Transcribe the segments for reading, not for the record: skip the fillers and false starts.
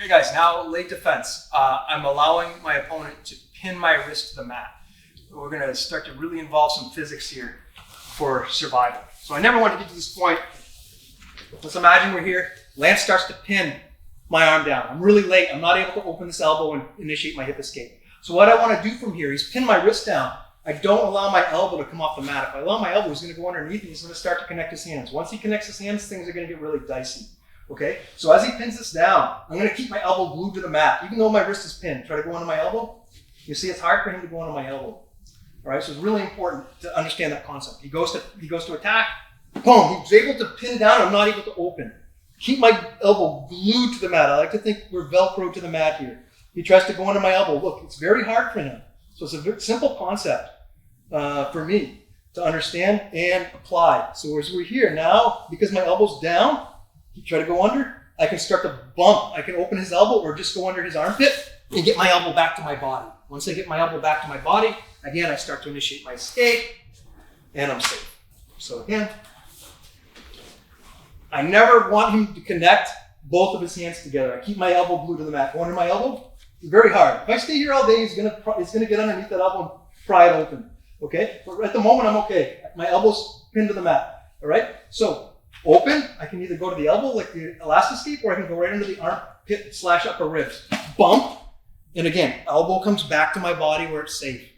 Okay guys, now late defense. I'm allowing my opponent to pin my wrist to the mat. We're going to start to really involve some physics here for survival. So I never want to get to this point. Let's imagine we're here. Lance starts to pin my arm down. I'm really late. I'm not able to open this elbow and initiate my hip escape. So what I want to do from here is pin my wrist down. I don't allow my elbow to come off the mat. If I allow my elbow, he's going to go underneath and he's going to start to connect his hands. Once he connects his hands, things are going to get really dicey. Okay, so as he pins this down, I'm going to keep my elbow glued to the mat, even though my wrist is pinned. Try to go onto my elbow. You see, it's hard for him to go onto my elbow. All right, so it's really important to understand that concept. He goes to attack. Boom! He's able to pin down. I'm not able to open. Keep my elbow glued to the mat. I like to think we're Velcro to the mat here. He tries to go under my elbow. Look, it's very hard for him. So it's a very simple concept for me to understand and apply. So as we're here now, because my elbow's down, he try to go under, I can start to bump. I can open his elbow or just go under his armpit and get my elbow back to my body. Once I get my elbow back to my body, again, I start to initiate my escape and I'm safe. So again, I never want him to connect both of his hands together. I keep my elbow glued to the mat. Go under my elbow, it's very hard. If I stay here all day, he's gonna get underneath that elbow and pry it open. Okay? But at the moment, I'm okay. My elbow's pinned to the mat. All right? So open, I can either go to the elbow like the elastic escape, or I can go right into the armpit / upper ribs. Bump, and again, elbow comes back to my body where it's safe.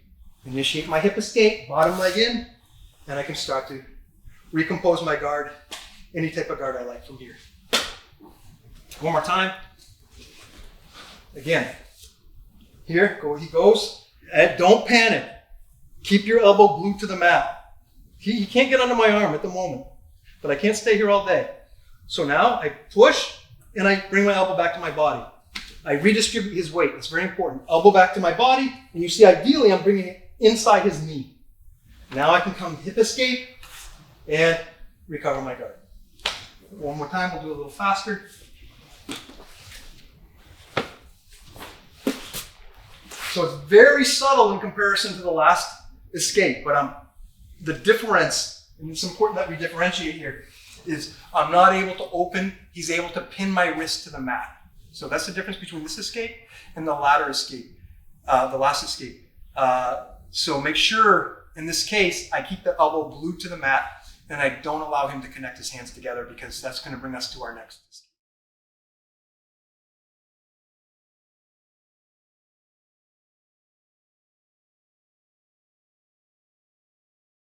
Initiate my hip escape, bottom leg in, and I can start to recompose my guard, any type of guard I like from here. One more time. Again, here, he goes, and don't panic. Keep your elbow glued to the mat. He can't get under my arm at the moment, but I can't stay here all day. So now I push and I bring my elbow back to my body. I redistribute his weight. It's very important. Elbow back to my body, and you see ideally I'm bringing it inside his knee. Now I can come hip escape and recover my guard. One more time, we'll do it a little faster. So it's very subtle in comparison to the last escape, but the difference, and it's important that we differentiate here, is I'm not able to open, he's able to pin my wrist to the mat. So that's the difference between this escape and the latter escape, the last escape. So make sure, in this case, I keep the elbow glued to the mat and I don't allow him to connect his hands together, because that's going to bring us to our next escape.